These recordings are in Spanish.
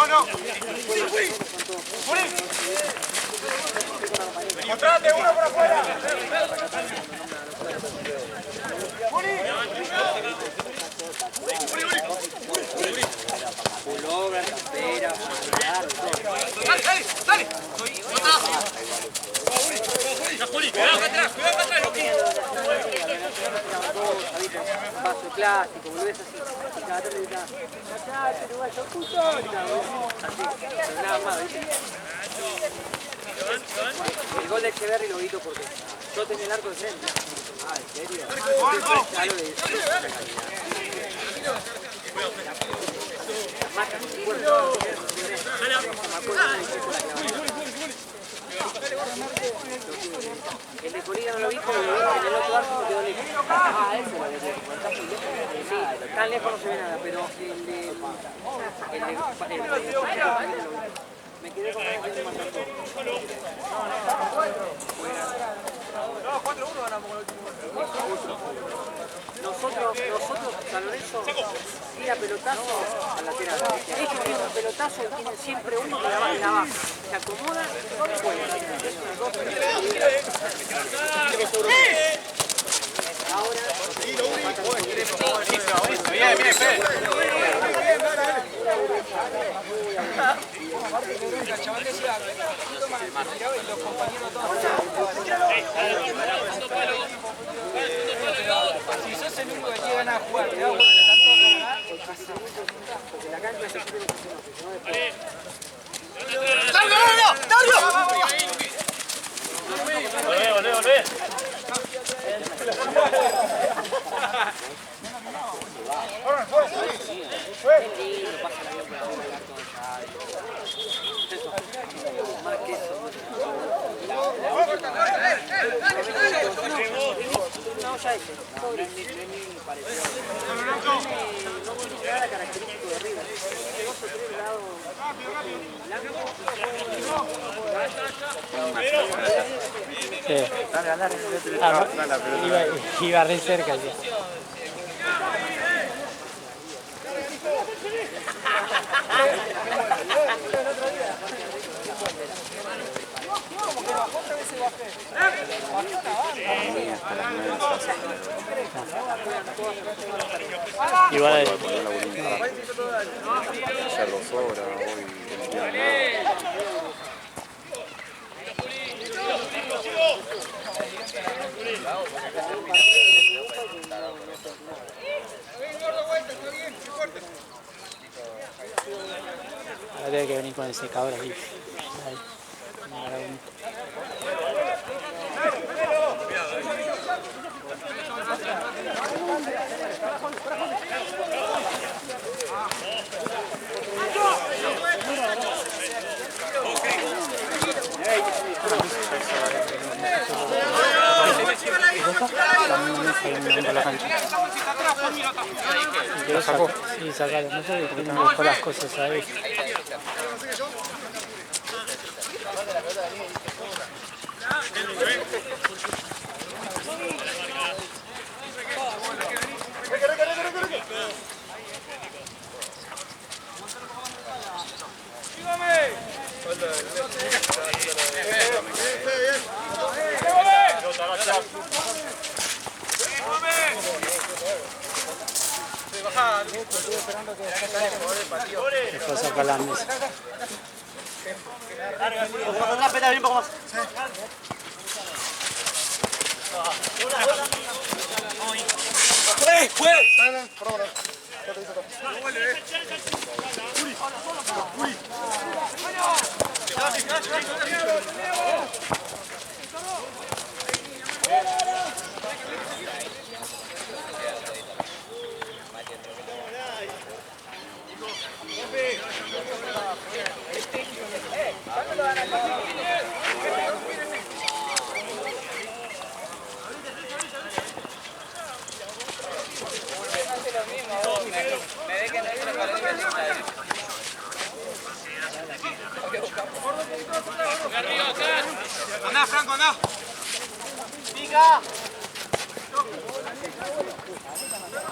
no. Encontrate uno por afuera. Pullover, campera, Dale. Juli, cuidado acá atrás, loquillo. vaso plástico, volvés así. Y cada tanto gritás, ¡cachate, uruguayo, puto! Así, pero nada más, ¿viste? El gol de Echeverri lo grito porque yo tenía el arco de frente. Ah, ¿en serio? Ya lo leí. Las marcas con fuerza. El de Corina no lo vi porque en el otro arco me quedó lejos. Ah, ese lo vi. Sí, tan lejos no se ve nada, pero el de me quedé con ganas de matar todo. No, 4-1 ganamos con el último. Nosotros, San Lorenzo, tira pelotazo al lateral. Ellos tienen un pelotazo y tienen siempre uno que la baja. Se acomoda y juega. Es una cosa. Ahora, bien, Fede. Chaval decía, los compañeros todos. Si sos el único que quiere ganar a jugar, te da vuelta tanto a ganar. porque la cancha se quiere Volvé. más que eso. No, ya hice. Pobre, ni pareció. No tiene nada característico de River. 2 o 3 grados blanco. Sí. Iba re cerca ya. Igual ayer 2 horas, hoy ahora tiene que venir con el secador ahí. ¿Lo sacó? Sí, sacalo. No sé por qué no dejó las cosas, ¿sabes? Dejó sacar la mesa. Un poco más. Andá, Franco, andá. ¡Pica!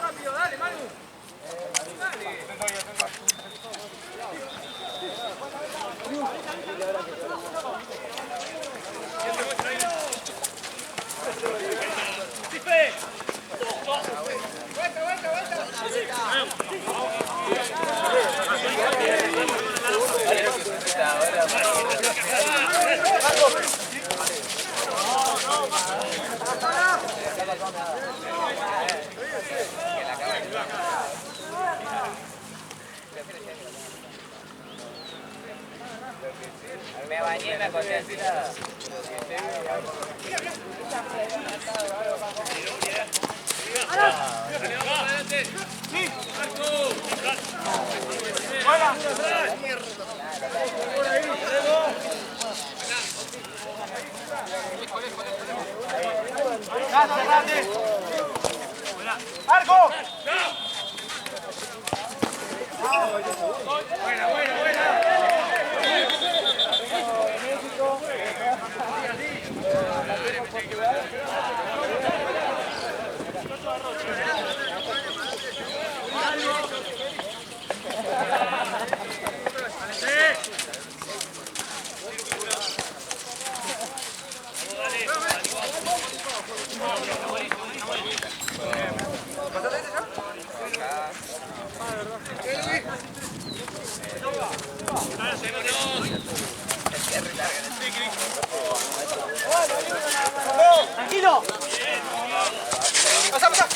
Rápido, dale, Manu. Dale. Me bañé y me acosté así nada. ¡Marco! ¡Tranquilo! ¡Pasa, pasa!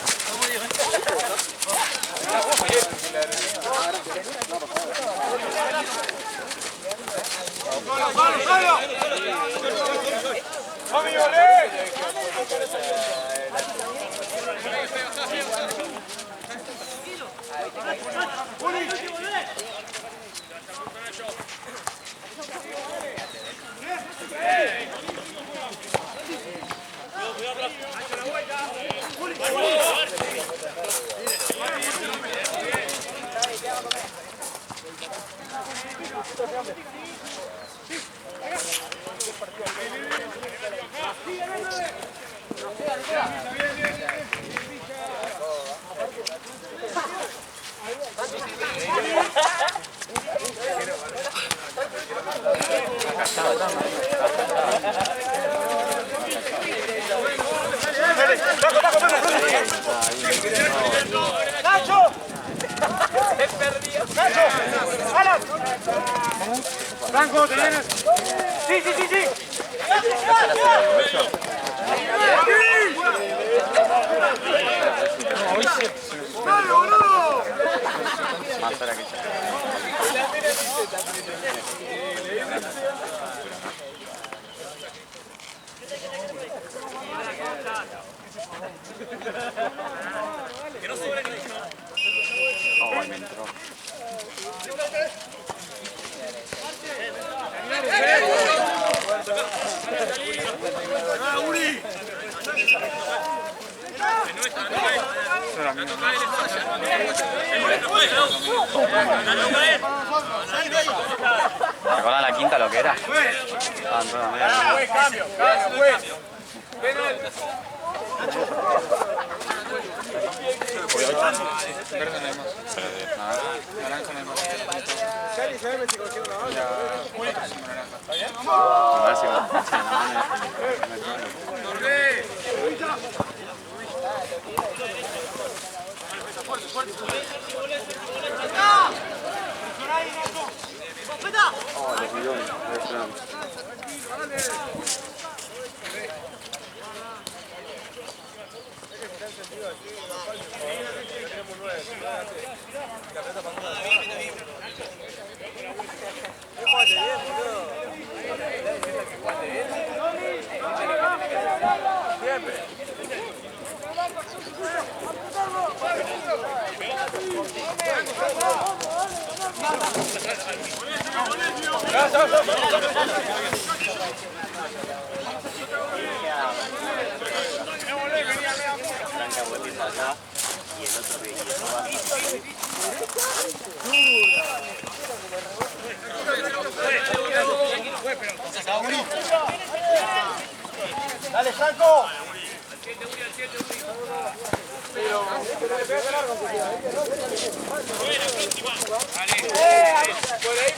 ¡Nacho! ¡Se perdió! ¡Nacho! ¡Alan! ¡Franco, te vienes! ¡Sí, sí, sí, sí! ¡Dale, boludo! Más para que no sobre ninguno. Oh, me entró. ¿Recuerdan la quinta lo que era? Ah, entonces, Cambio, cambio, verde no hay más. Naranja no hay más. Ya, cuatro son naranjas. A ver si va a echar la mano. Oh, los millones. ¡Dale, Franco! Por ahí,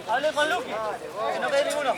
Hable con Luqui, que no quede ninguno.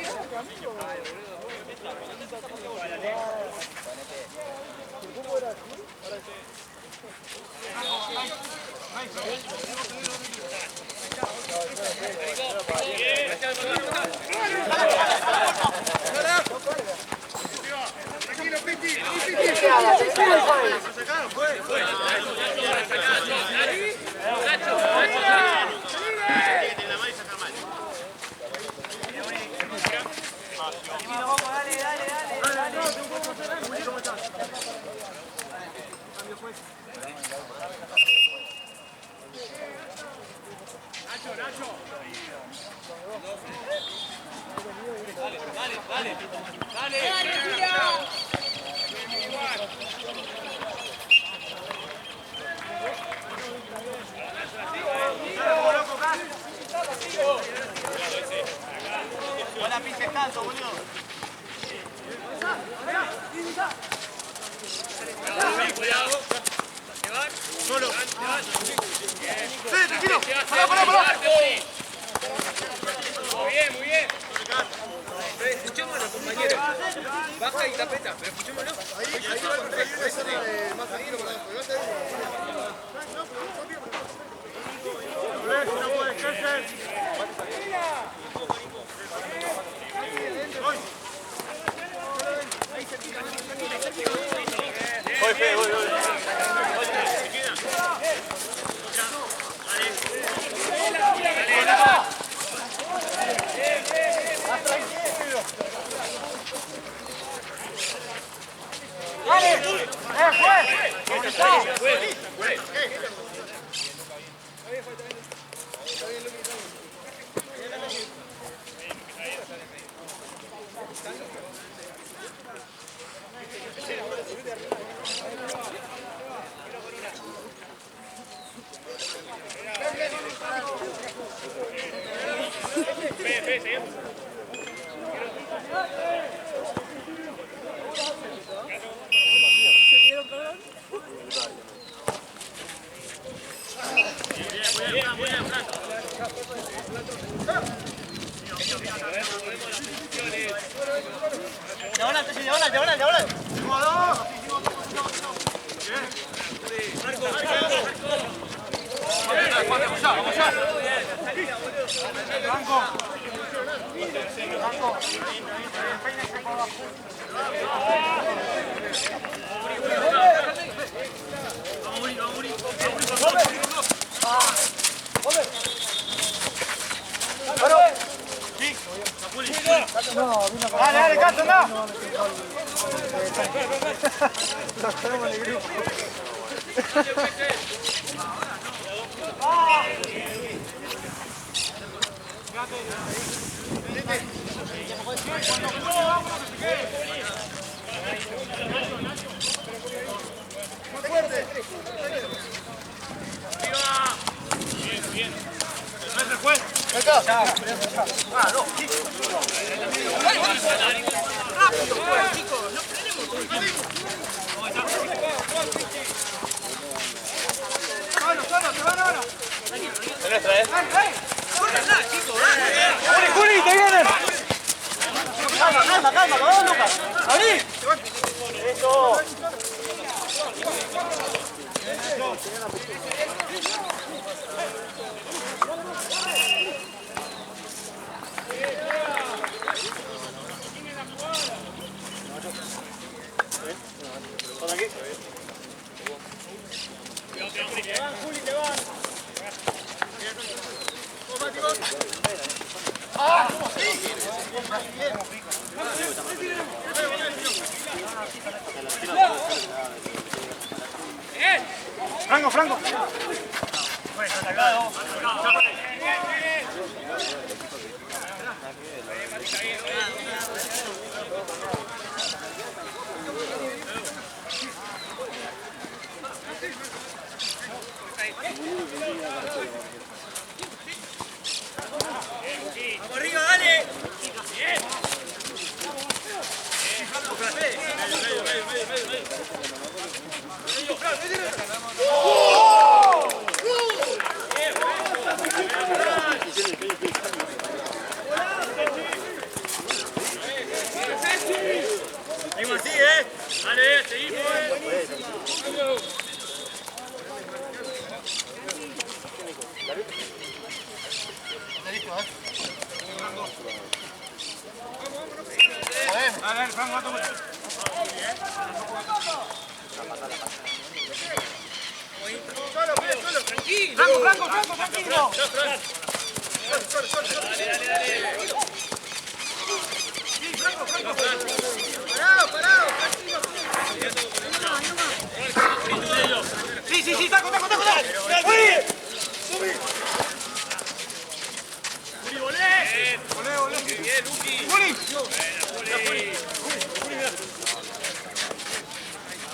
Baja y tapeta, pero escuchémoslo. Diagonal. Vamos ya. Dale, Castro, anda. Los tenemos en el grupo. ¡Fuerte! Bien. ¿No es el juez? Acá. No. Rápido, chicos. No tenemos. Solo, se van ahora. Es nuestra, ¿eh? ¡Juli, te vienen! Calma, Lucas. ¡Abrí! ¡Eso! Aquí. Te van, Juli, te van. ¡Ah! Franco, Franco. Bueno, atacado. ¡Vamos arriba, dale! ¡Bien! Seguimos así, Dale, seguimos, Dale, Franco, vamos. Solo, tranquilo. Franco, tranquilo. Solo. Dale. Sí, Franco. Parado, tranquilo. Sí, taco. ¡Uy! ¡Juli, volé! Bien, Luqui. ¡Juli!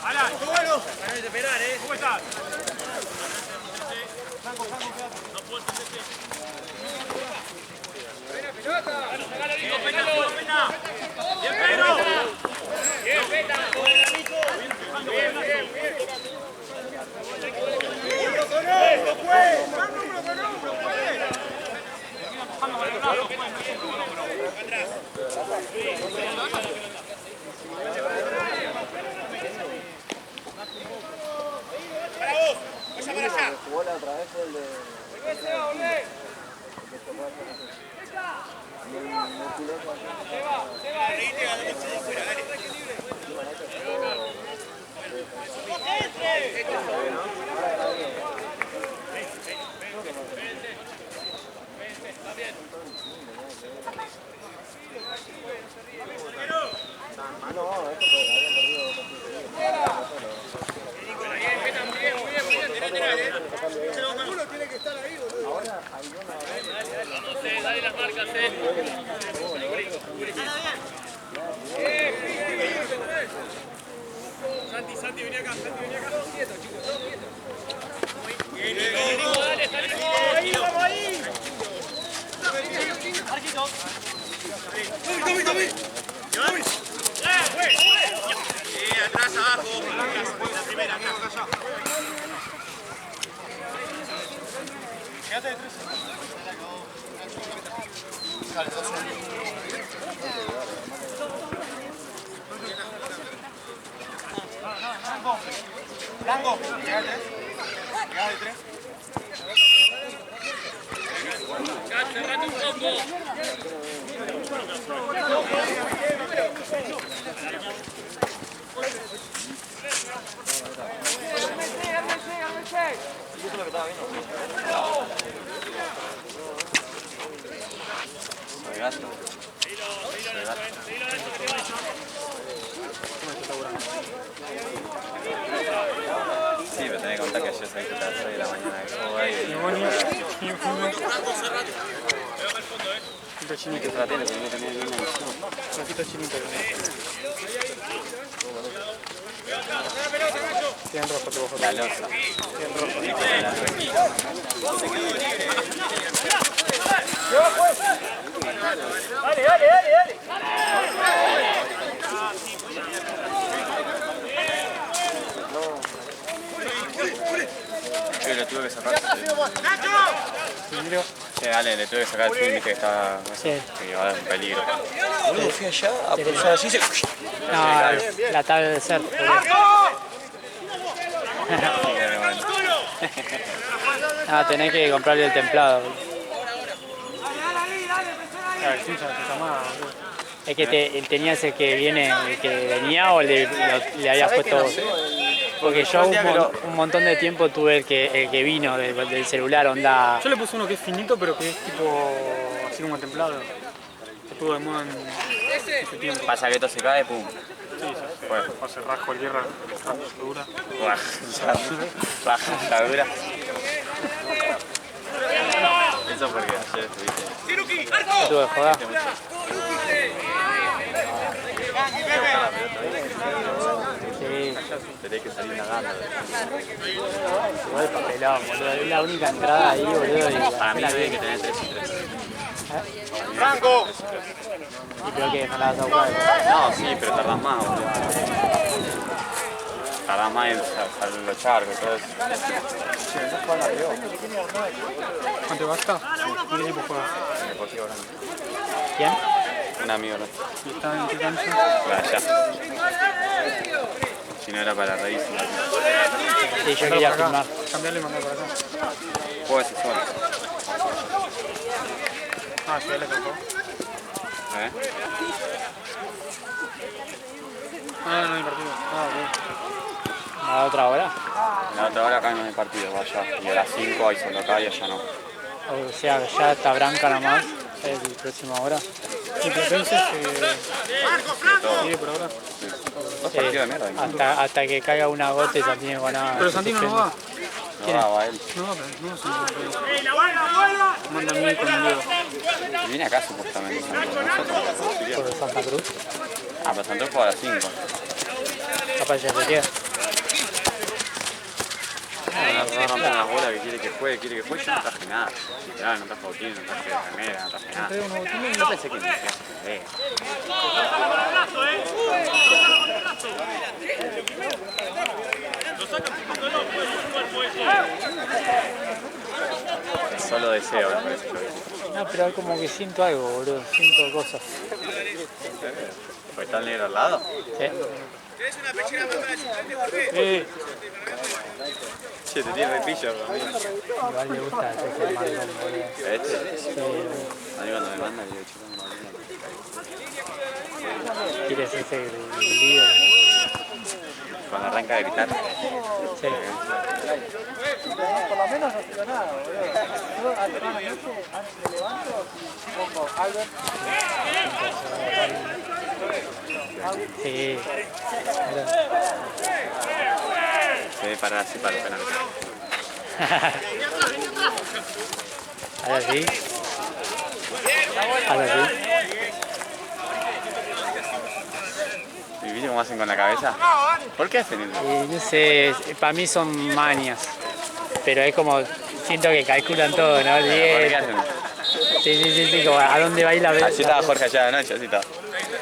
¡Hala! ¡Bueno! Para no desesperar, ¿Cómo estás? Franco, no puedo entenderte. ¡Buena pelota! ¡Pena! ¡Bien, Pedro! ¡Bien, Pena! ¡Bien! ¡Lo fue! ¡Para vos! ¡Vaya para allá! Bola otra vez fue el de... ¡Volvé! Uno tiene que estar ahí, boludo. Ahora hay una... Dale las marcas, Santi, vení acá. Todos quietos, chicos, todos quietos. Ahí, vamos ahí. Marquito. Tommy. Atrás, abajo. La primera, acá. Quédate de 3. Dale, 2. Blanco, llegate de 3. Ya, cerrate un poco. Sí, pero tenés que contar que yo soy a las 6 de la mañana. ¿Cómo va a ir? Chinito, tratelo, que no tenía ni una visión. Ratito chinito. Tienen rojo, tu ojo. La losa. Tienen rojo. Dale. Yo lo tuve que cerrar. ¡Nacho! vidrio. Sí, dale, le tuve que sacar el film, viste que estaba... Sí. Que va a dar un peligro. Boludo, fui allá a pulsar así se... No, la tabla de ser. Ah, tenés que comprarle el templado. Claro, el hincha se llamaba, boludo. Es que tenías el que viene, el que venía o le habías puesto vos. Porque yo un montón de tiempo tuve el que vino del celular, onda. Yo le puse uno que es finito, pero que es tipo así como templado. Estuvo de moda en ese tiempo. Pasa que esto se cae, pum. Sí, Bueno. hace rasgo cualquier dura. Rajadura. Eso porque ayer estuviste. Tuve que jugar. Sí, Tenés que salir nadando. igual papelón, boludo. Es la única entrada ahí, boludo. Para mí hay que tener 3 y 3. Y creo que no la vas a jugar. No, sí, pero tardás más, boludo. Tardás más en salir los charcos y todo eso. ¿Cuánto basta? ¿Qué equipo juega? Deportivo Grande. ¿Quién? Un amigo, ¿no? ¿Y está en qué cancha? Para allá. Si no era para reírse. Sí, yo quería filmar. Cambiarle y mandar para acá. Juego ese solo. Ah, sí, le tocó. ¿Eh? Ah, no hay partido. Ah, ok. ¿A otra hora? La otra hora acá no hay partido, vaya. Y a las 5 hay solo acá y allá no. O sea, ya está Branca nomás. El próximo hora. ¿Y Platense sigue por ahora? Dos partidos de mierda. ¿No? Hasta que caiga una gota y Santino van a... Pero Santino no va. No va él. No va, pero no se manda a mí con el dedo. Y viene acá supuestamente. Nosotros. por Santa Cruz. Ah, pero Santos juega a las 5. Capaz ya se queda. No rompe una bola que quiere que juegue. Yo no traje nada. Literal, no traje botín, no traje remera, no traje nada. No pensé que me iba a ver. Solo deseo, me parece. No, pero como que siento algo, boludo. Siento cosas. ¿Porque está el negro al lado? ¿Sí? Che, te tiene repillo, amigo. Igual le gusta ese mandón, boludo. ¿Este? Sí, A mí cuando me manda, le digo, chico, no, quieres ese líder. cuando arranca a gritar. Sí. Por lo menos no tiro nada, boludo. Yo al hermano noche, antes me levanto, pongo Albert. Sí. Se debe parar así para los penales. Ahora sí. Ahora sí. ¿Y viste cómo hacen con la cabeza? ¿Por qué hacen eso? No sé, para mí son manias. Pero es como, siento que calculan todo, ¿no? ¿Por qué 10. hacen eso? Sí, como a dónde va a ir la vez. Así estaba Jorge allá de noche, así estaba.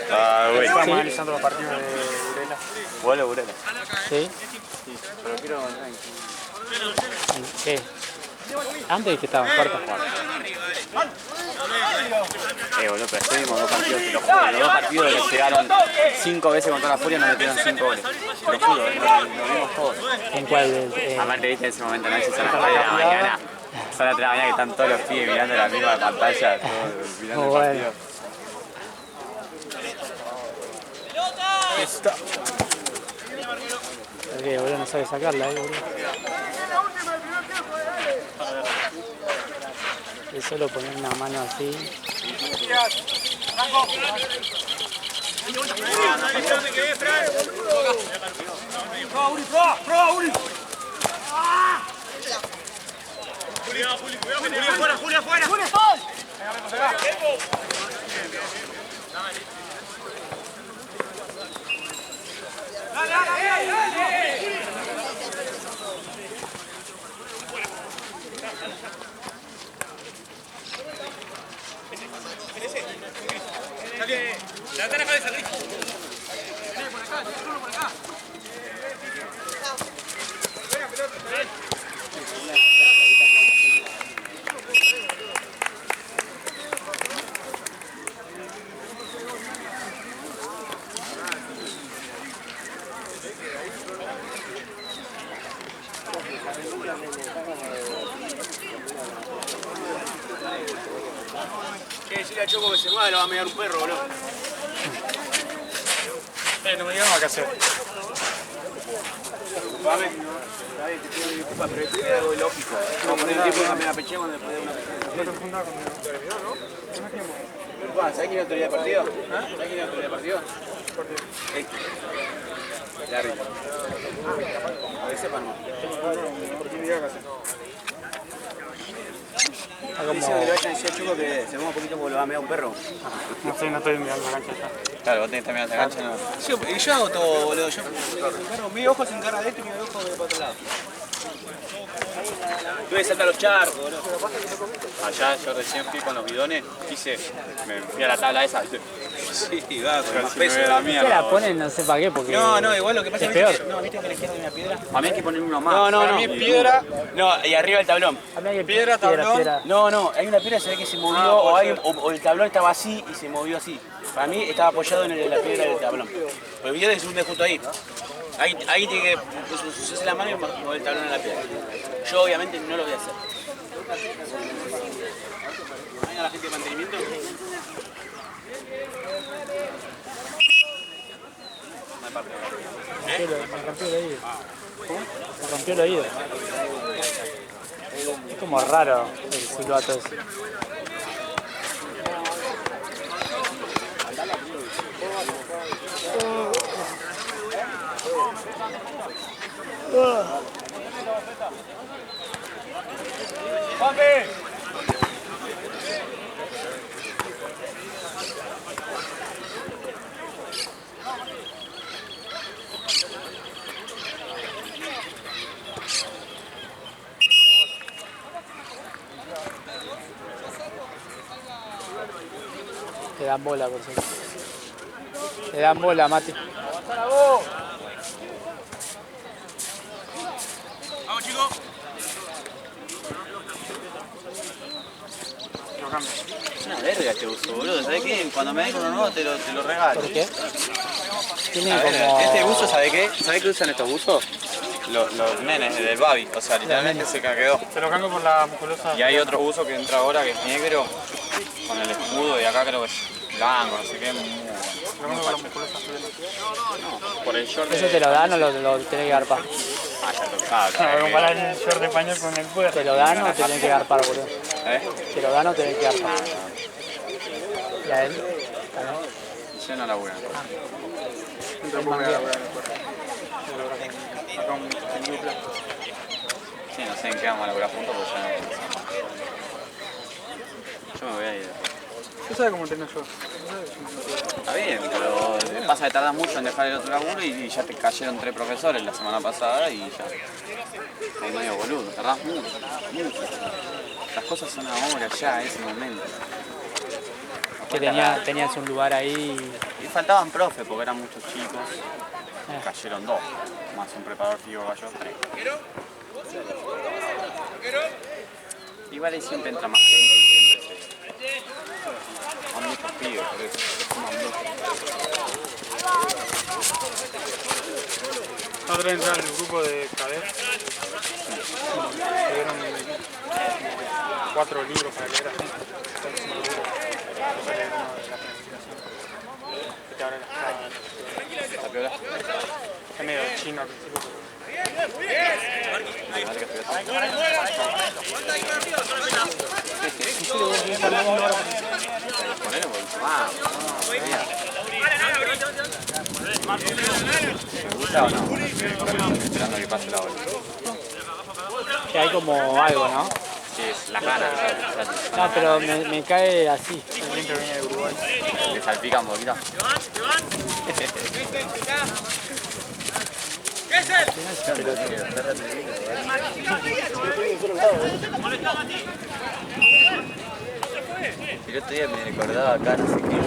Ah, güey. Estamos analizando los partidos de Burela. Vuelo, Burela. Sí. Pero quiero entrar en ¿Qué? Antes que estaban cuartos. boludo, pero estuvimos dos partidos, te lo juro. Los dos partidos que llegaron 5 veces contra la Furia nos metieron 5 goles. Te lo juro, lo vimos todos. ¿En cuál? Aparte, viste en ese momento, ¿no? Si son las 3 de la mañana. Son las 3 de la mañana que están todos los pibes mirando la misma pantalla, todos mirando el Bueno. partido. Ok, boludo, no sabe sacarla, boludo. Es solo poner una mano así. Julia, fuera. Levanta la cabeza, Cris. Vení por acá, solo por acá. Buena pelota. decirle a Choco que se mueva, lo va a mear un perro, boludo. No me digas más qué hacer. Disculpame. Está bien, te pido disculpas, pero esto es algo ilógico. Vamos a poner un tiempo que me la pechemos después de una pecheada. ¿Sabés quién es la autoridad de partido? ¿Sabés quién es la autoridad de partido? Larry. A ver, sepan, no. Dice que le vayan a decir a Choco que se mueva un poquito porque lo va a mear un perro. No sé, no estoy mirando la cancha ya. Claro, vos tenés que terminar la cancha, ¿no? Sí, y yo hago todo, boludo. Mi ojo se encarga de esto y mi ojo de para otro lado. Tuve que saltar los charcos, boludo. Allá yo recién fui con los bidones, me fui a la tabla esa, ¿viste? Sí, va, con más Si peso. me ve la ¿Por qué mierda. la ponen? No sé para qué, porque... No, igual lo que pasa es es peor. que no, viste que a la izquierda hay una piedra. A mí hay que poner uno más. No. Para mí es piedra. No, y arriba el tablón. A mí hay Piedra, tablón. No, hay una piedra, se ve que se movió, o el tablón estaba así y se movió así. Para mí estaba apoyado en la piedra del tablón. Pero el video se hunde justo ahí. Ahí tiene que sucederse la mano y mover el tablón en la piedra. Yo obviamente no lo voy a hacer. ¿Venga la gente de mantenimiento? Me rompió el oído. Me rompió el oído. Es como raro el silbato ese. Te dan bola, por cierto. Te dan bola, Mati. Vamos, chicos. Lo cambio. Es una verga este buzo, boludo. ¿Sabés qué? Cuando me den uno nuevo te lo regalo. ¿Por qué? Tiene A ver, como... este buzo, ¿sabés qué? ¿Sabés qué usan estos buzos? Los nenes del Babi, o sea, literalmente se quedó. Se lo cambio por la musculosa. Y hay otro buzo que entra ahora que es negro, con el escudo, y acá creo que es blanco, no sé qué. Muy bueno. Lo cambio por la musculosa. No, por el short ¿Eso te lo dan o lo tenés que garpar? Ah, ya lo sabes. Para comparar el short de español con el puer. ¿Te lo dan o te tenés que garpar, boludo? ¿Eh? ¿Te lo dan o tenés que garpar? ¿Y a él? Yo no laburo. Sí, no sé en qué vamos a laburar juntos porque ya no. Yo me voy a ir. ¿Tú sabes cómo entreno yo? Está bien, pero pasa que tardas mucho en dejar el otro laburo y ya te cayeron 3 profesores la semana pasada y ya. Es medio boludo, tardás mucho. Las cosas son ahora, ya, ese momento. Que tenías un lugar ahí Y faltaban profes porque eran muchos chicos. Cayeron 2, más un preparador físico cayó 3. Igual ahí siempre entra más gente y siempre se... Son muchos pibes, por eso. Se fuman mucho. Otra vez entrar en el grupo de cadet. Me dieron 4 libros para leer así. Que te abre las caras. ¿Está piola? Es medio chino al principio. Ponelo porque ¿te gusta o no? Esperando que pase la ola. que hay como algo, ¿no? Sí, es la gana. No, pero me cae así. El viento viene de Uruguay. Le salpica un poquito. El otro día me recordaba acá, no sé qué,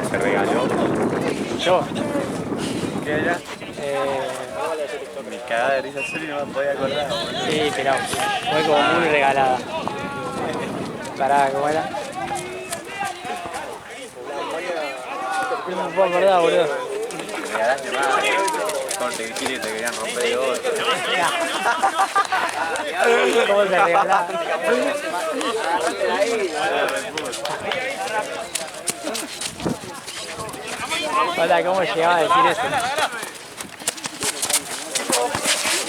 se regaló. Yo. ¿Qué era? Me cagaba de risa solo y no me podía acordar. Sí, pero fue como muy regalada. Pará, ¿cómo era? No me puedo acordar, boludo. Me regalaste más. corte que quiere y te querían romper de gol. ¿Cómo se regala? Hola, ¿cómo llegaba a decir eso?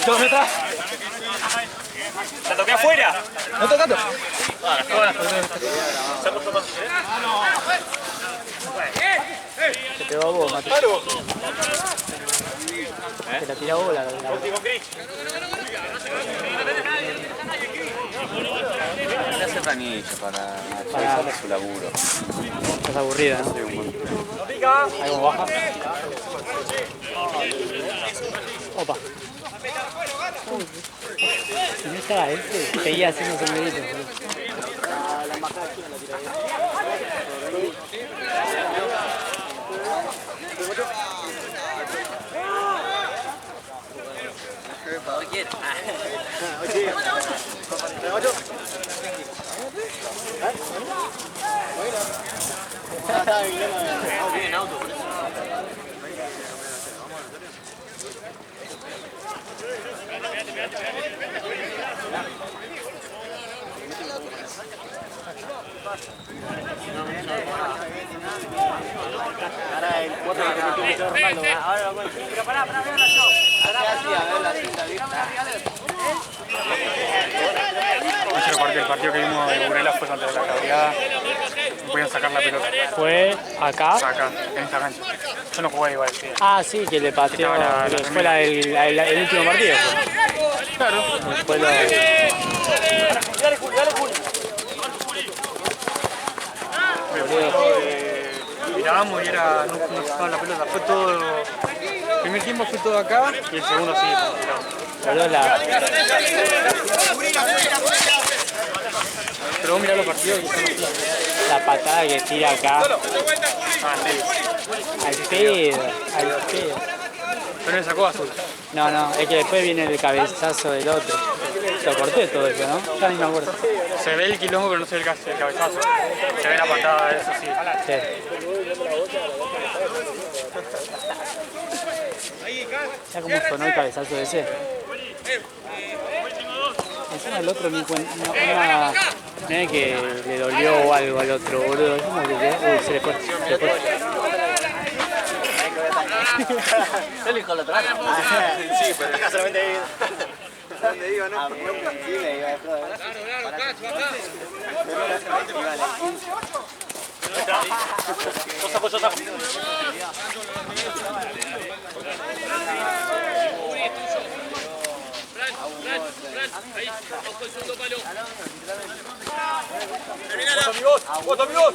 ¿Dónde estás? ¡La toqué afuera! ¿No tocando? Te pegó a vos, Mati. Te la tiró a vos la. Le hace ranillo para hacer su laburo. Estás aburrida, ¿no? Ahí como baja. Opa. Si no estaba este, seguía haciendo sombreritos. Ahora el 4 que metió Ronaldo. Ahora lo pero pará, véanla yo. El partido que vimos de Burela fue contra la Cabrera. No podían sacar la pelota. Fue acá. Acá, en esta cancha. Yo no jugué igual, sí. Ah, sí, que le pateó. Que fue el último partido. Claro. Fue lo... Mirábamos y era, no sacaban la pelota. Fue todo. El primer tiempo fue todo acá y el segundo sí. Pero Pero vos mirá los partidos que son así. la patada que tira acá. Ah, sí. Al pedo, al pedo. Pero le sacó azul. No, es que después viene el cabezazo del otro. Lo corté todo eso, ¿no? Ya ni me acuerdo. Se ve el quilombo, pero no se ve el cabezazo. Se ve la patada, eso sí. Sí. ¿Ya cómo sonó el cabezazo ese? Encima el otro ni cuenta. No es que le dolió o algo al otro, boludo. ¿Cómo que quedó? Se le fue. Yo le dijo al otro. Sí, pero solamente ahí. ¿Dónde digo, no? Sí, me iba a Yo saco. ¡Vos, amigos!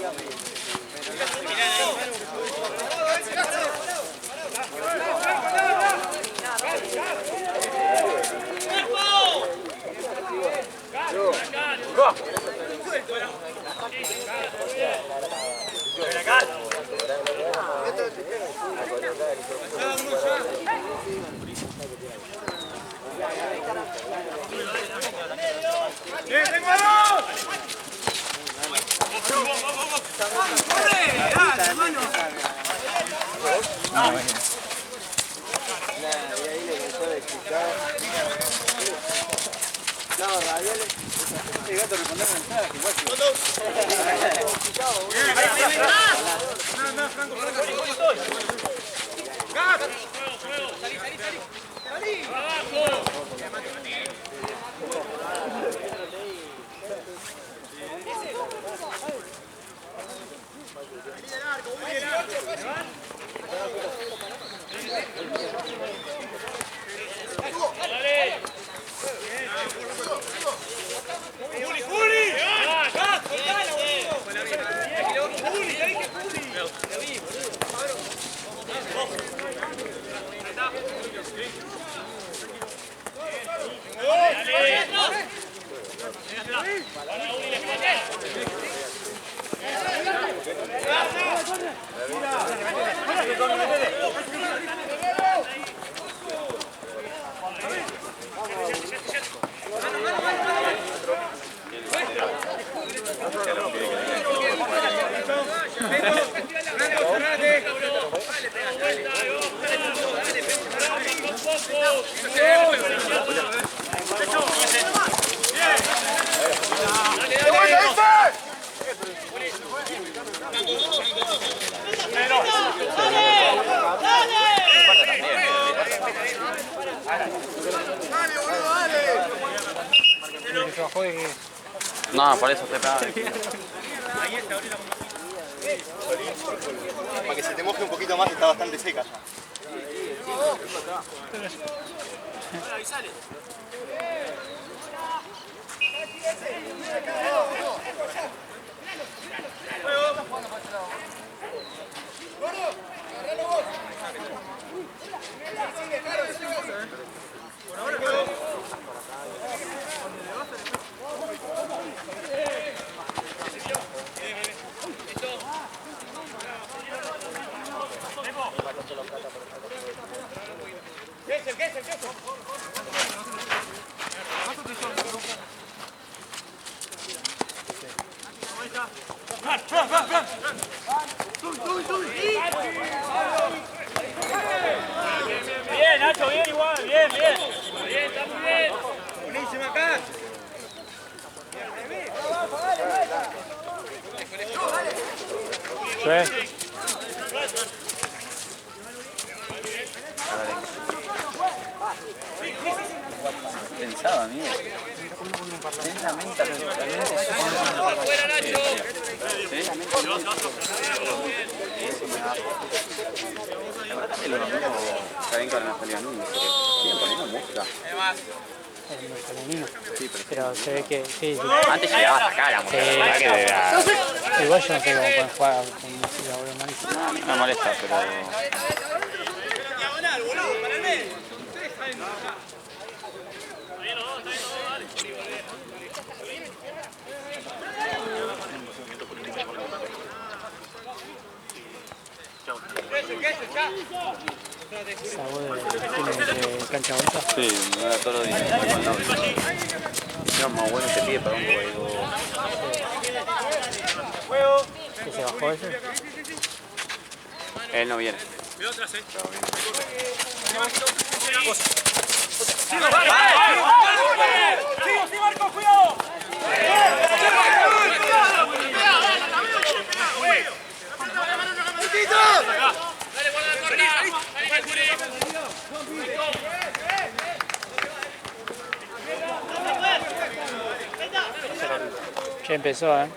No, por eso te pega. Para que se te moje un poquito más, está bastante seca ya. Bien, Nacho, bien igual, bien, bien. Bien, está muy bien. Buenísimo acá. Sí. Pensaba, amigo. Lentamente, Fuera, Nacho. Los amigos saben que van a salir a nunca. Siguen poniendo música. El femenino. Pero se ve que sí. Antes llegaba hasta acá la música. Igual yo no sé cómo pueden jugar con música, boludo, malísimo. A mí me molesta, pero... Diagonal, boludo, para el medio. Esa voz tiene cancha bonita. Sí, me da todos los días. No, más bueno que pide para un juego. ¿Que se bajó ese? Él no viene. ¡Sí, Marco, cuidado! Ya empezó, ¿eh?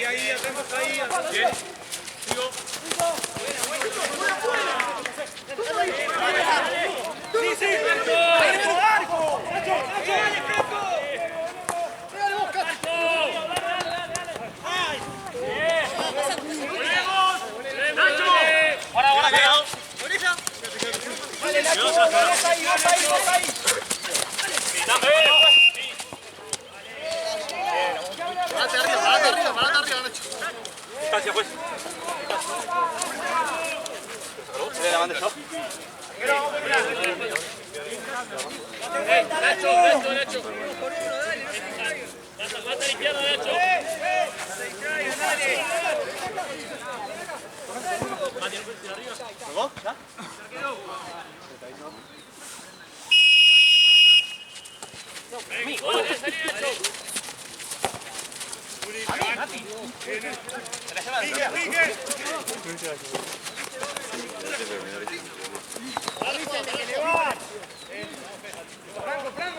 Ahí, atrás, ahí. Bien. Sigo. Sí, sí. ¡Arco! Ahora, quedado. Vale, Nacho, vos ahí. Parate arriba, Nacho. Distancia, pues. ¿Se le levanta yo? Nacho. Mata a la izquierda, Nacho. ¿Llegó? ¿Ya?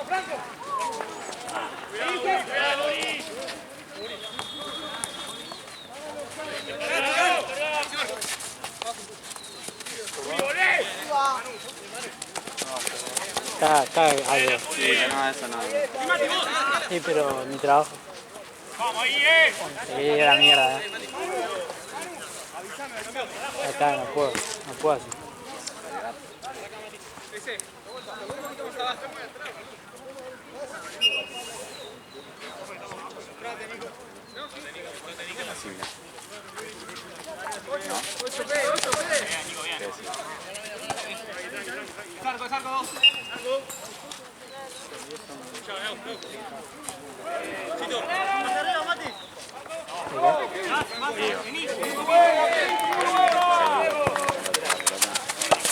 Franco. Está algo. Sí, no, eso no. Sí, pero mi trabajo. Vamos ahí, Sí, la mierda, Ahí está, no puedo hacer. Así, mira.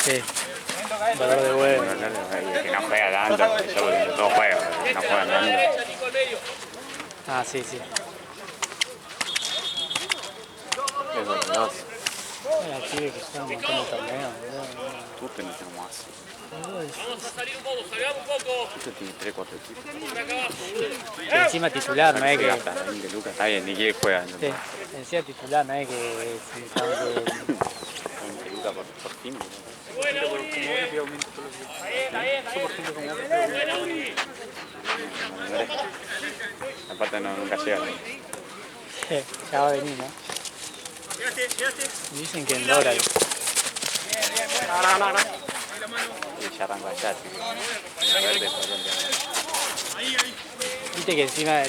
Sí. Dolor de huevo. Que no juega tanto, yo todos juegan, no juegan tanto. Ah, sí, sí. Es doloroso. Hay pibes que juegan un montón de torneos, Tú tenés como así. Vamos a salir un poco, salgamos un poco. Esto tiene 3, 4 equipos. que encima titular, no es que... Gasta 20 lucas, está bien, ni quiere juega. Sí, encima titular, no es que... 20 lucas por fin. Buena, Uri. Buena, Uri. Aparte nunca llega. Ya va a venir, ¿no? Dicen que en dólares. Y ya arranca allá. Viste que encima...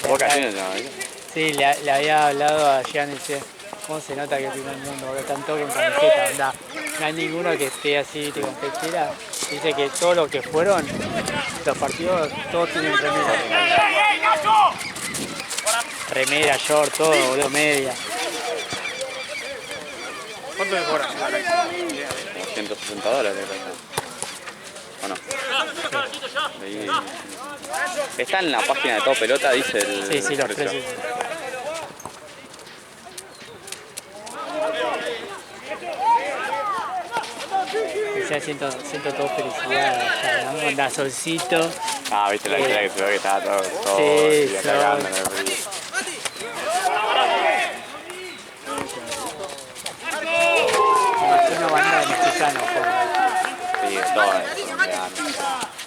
Boca tiene ya, ¿viste? Sí, le había hablado a Gian y dice, ¿cómo se nota que el primer mundo? Porque están todos con camiseta, onda. No hay ninguno que esté así, ¿viste? Con pechera. Dice que todos los que fueron, los partidos, todos tienen remera. Remera, short, todo, boludo, media. ¿Cuánto me cobran? $160. ¿O no? Ahí. Está en la página de Todo Pelota, dice el... Sí, sí, los precio. precios. Siento todo felicidad, ¿no? Onda solcito. Ah, viste la historia que se ve que estaba todo Sí, y acá sol. andan, Una banda de mexicanos. sí, todo colombiano.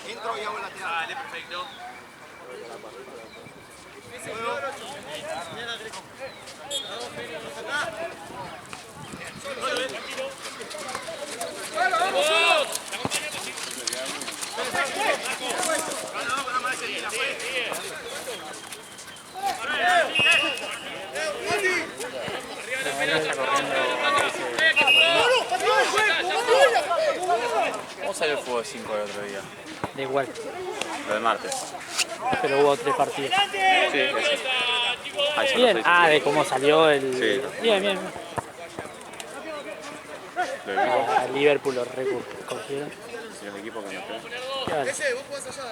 Entro y hago lateral. Vale, perfecto. ¿Cómo salió el fútbol 5 el otro día? Da igual, Lo de martes. pero hubo 3 partidos. Sí, ese. Ahí son Bien, los ah, seis de cómo salió el... Sí. Bien, bien. Los equipos, A Liverpool lo recogieron. los equipos que nos quedan. ¿Qué vale? Vos podés allá,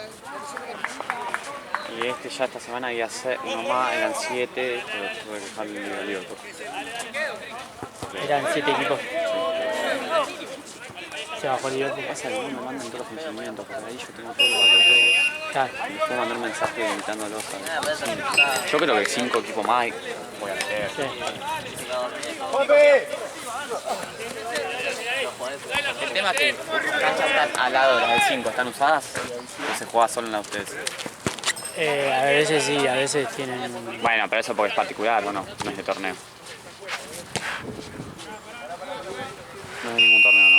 Y este ya esta semana había uno más, eran 7, pero tuve que dejar el Liverpool. Eran 7 equipos. Se bajó el Liverpool. Pasa que no me mandan todos los funcionamientos, porque ahí yo tengo todos los datos todos. Claro. Y les puedo mandar mensajes invitándolos a... Yo creo que 5 equipos más voy a meter. Sí. El tema es que las canchas están al lado de las del 5, ¿están usadas? ¿O se juega solo en la de ustedes? A veces sí, a veces tienen... Bueno, pero eso porque es particular, ¿o no? No es de torneo. No es de ningún torneo, ¿no?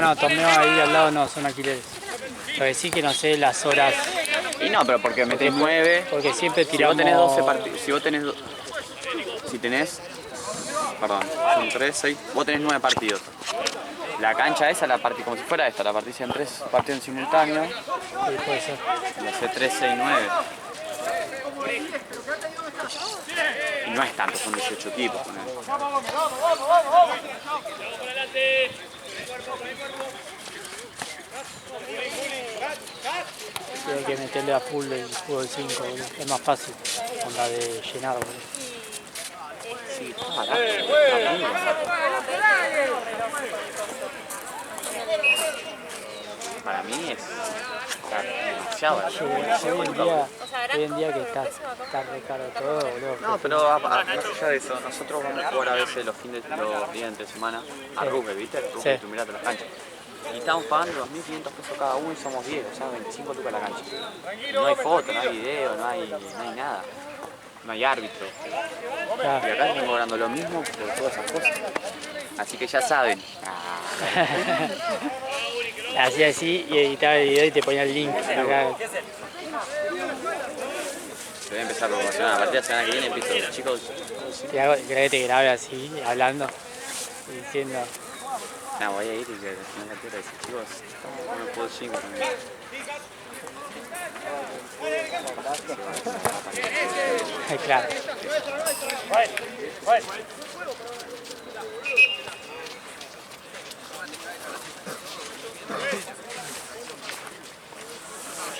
No, torneo ahí al lado no, son alquileres. Lo que sí que no sé las horas, Y no, pero porque metés 9... porque siempre Si tiramos... vos tenés 12 partidos, si tenés, perdón, son 3, 6, vos tenés 9 partidos. La cancha esa, como si fuera esta, la partís en 3 partidos en simultáneo Sí, puede ser. y hace 3, 6, 9. Y no es tanto, son 18 equipos. Ponele. Sí, hay que meterle a full el fútbol 5, boludo. Es más fácil, con la de llenar, boludo. Sí, para mí es demasiado. Hoy en día que está re caro todo, boludo. No, pero más allá de eso, nosotros vamos a jugar a veces los días entre semana a rugby, ¿viste? El rugby, Sí. tú mirate las canchas. Y estamos pagando 2.500 pesos cada uno y somos 10, o sea, 25 lucas la cancha. Y no hay foto, no hay video, no hay nada. no hay árbitro. Claro. Y acá están cobrando lo mismo por todas esas cosas. Así que ya saben. Hacía así y editaba el video y te ponía el link acá. Se voy a empezar a promocionar. A partir de la semana que viene empiezo, chicos. Creo que te grabe así, hablando y diciendo. No, voy a ir y que al final de la tierra dice, chicos, no me puedo chingar también. Claro.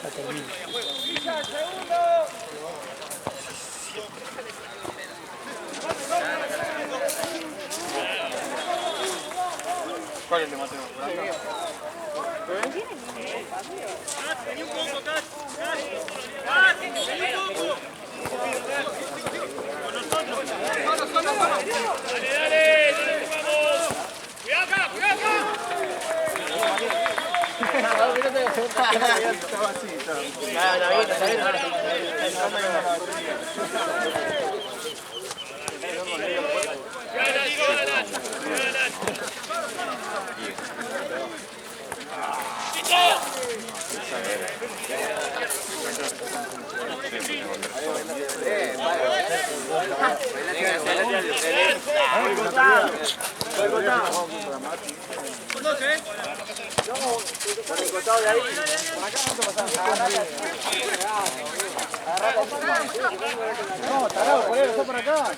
Ya termino. ¿Cuál es el de Mateo? No, tarado, por ahí, está por acá.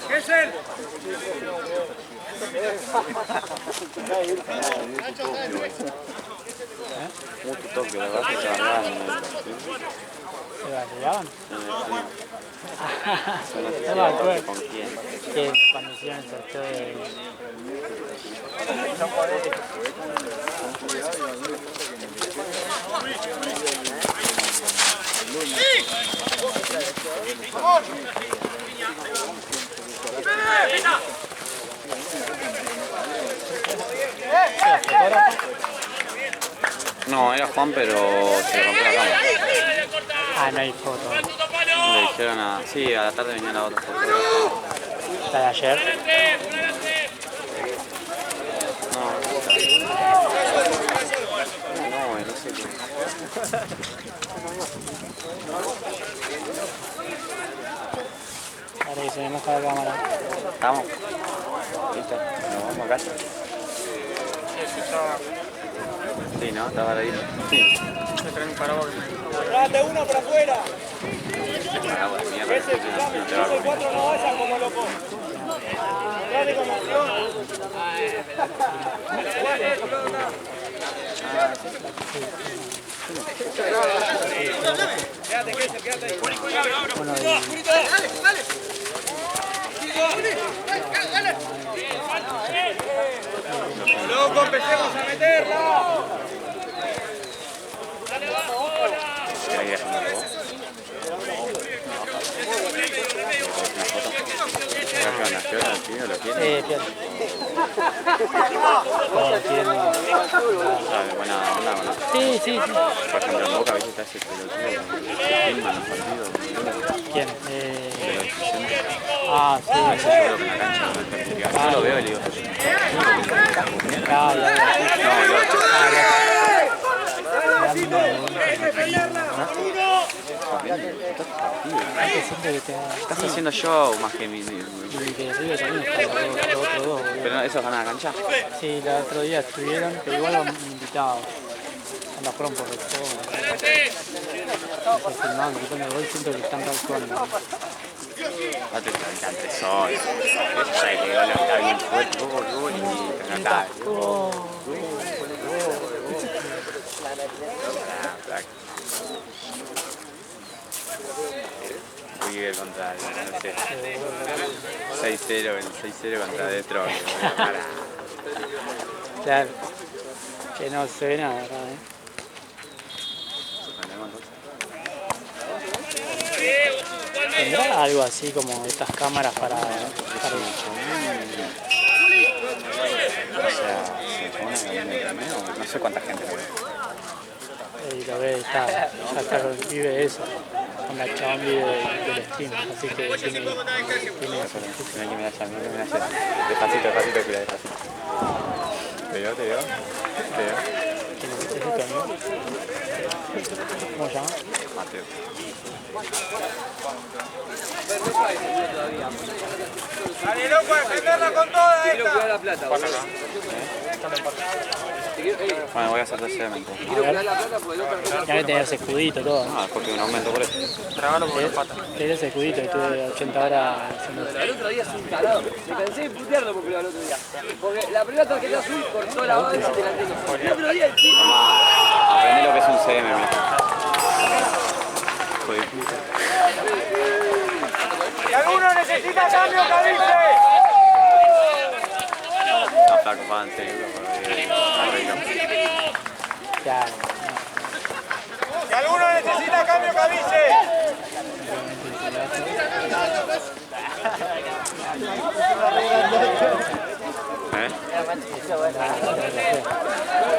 ¿Qué es él? Mucho toque, la verdad que se van ¿Se vacilaban? no me acuerdo. ¿Con quién? Que cuando hicieron el sorteo de... No, era Juan, pero se le rompió la cámara. Ah, no hay foto. Le dijeron a... Sí, a la tarde venía la otra foto. ¿La de ayer? No sé qué. Ahora que se me moja la cámara. ¿Estamos? ¿Listo? ¿Nos vamos a casa? Sí, ¿no? ¿Estaba ahí? Sí. Me traen un paraguas. ¡Date uno para afuera! Paraguas de mierda. No te va a comer. 4 no vayan como loco. Dale con acción. Bueno, ¡Loco, empecemos a meterla! ¿Querés ir dejándolo vos? ¿Qué hora? ¿Sí? ¿Lo quieres? fíjate. Como quieren... Buena onda, ¿no? Sí, sí, sí. Por ejemplo, en Boca a veces está ese pelotudo que filman los partidos. ¿Quién? A Sí. veces yo veo que en la cancha no me perjudica. Yo lo veo y le digo, Ah, hay que siempre que te estás haciendo show más que mi... y que River también está los otros dos. Pero eso gana la cancha. Sí, el otro día estuvieron, pero igual los invitados. Cuando fueron por el juego. Se filmaban gritando el gol, siento que están actuando. No te encanta sol. Eso sabe que gol está bien fuerte. Gol y cantar. River contra el, no sé, 6-0, el 6-0 contra Detroit. Claro, que no se ve nada, ¿verdad? ¿Tendrá algo así como estas cámaras para O sea, ¿se pone a sé cuánta gente lo ve. Y lo ve, ya está, vive de eso. Con la chabón vive del stream, así que tiene eso. Mira que me da ya, despacito, cuida, despacito. Te veo. ¿Quién es tu amigo? ¿Cómo se llama? Mateo. Dale, loco, a defenderla con toda Quiero esta. cuidar la plata, boludo. Bueno, voy a hacer cemento. Quiero cuidar la plata porque el otro... Ya que tenés escudito todo. Ah, después que un aumento por eso. Tragalo por las patas. Tenés escudito, estuve 80 horas haciendo eso. El otro día es un tarado. Me cansé de putearlo porque lo el otro día. Porque la primera tarjeta azul cortó la base delantero. El otro día el chico. Aprendí lo que es un CM, mira. Joder, puta. Si alguno necesita cambio, que avise. Está flaco, va en serio, Claro. Si alguno necesita cambio, que avise. ¿Eh?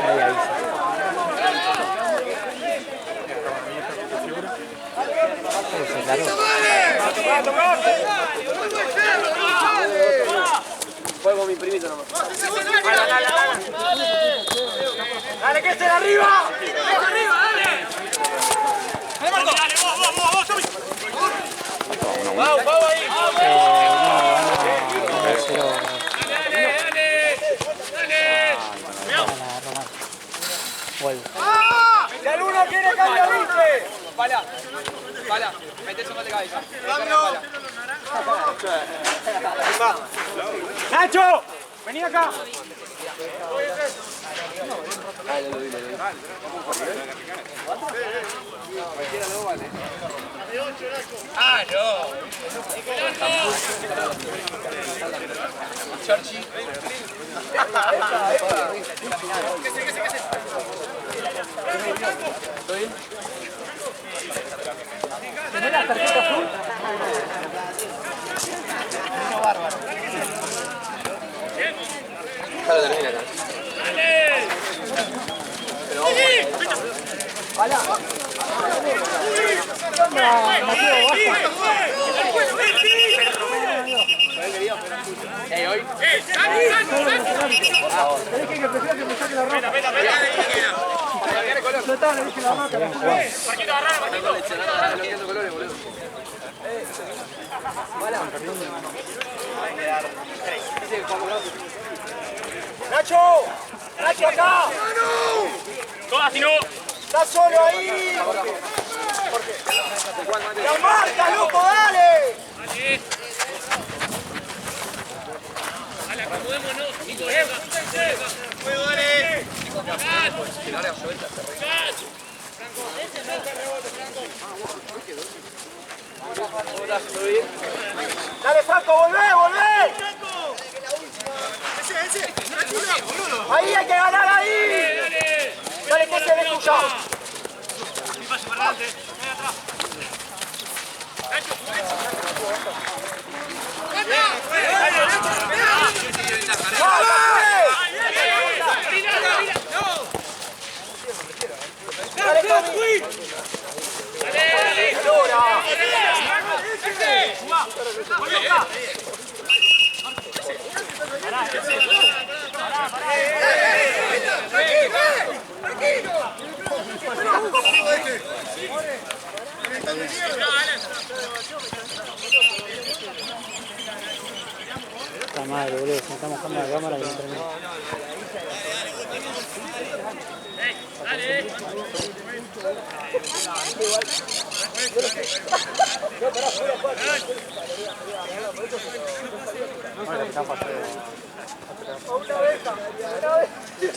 Ahí avisa. Fue con mi primito nomás. Dale, que estén arriba. Vamos ahí. Vuelve. Si alguno quiere cambio, avise. Pala, metés un gol de cabeza. Nacho, vení acá. ¿Tenés la tarjeta azul? Claro, termina acá. Pero hoy. Nacho, Nacho acá. Todas, si no. Está solo ahí. La marca, loco, dale. Dale, acomodémonos. Nico, juego, dale. Dale, Franco, volvé. Ahí hay que ganar ahí. Dale, que se ve tuya. Paso para adelante. Está madre, boludo, si estamos bajando la cámara que no termina.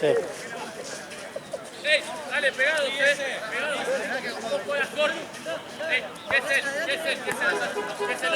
Sí. Dale, pegados, pegados. Como puedas, corto. ¿Qué es él?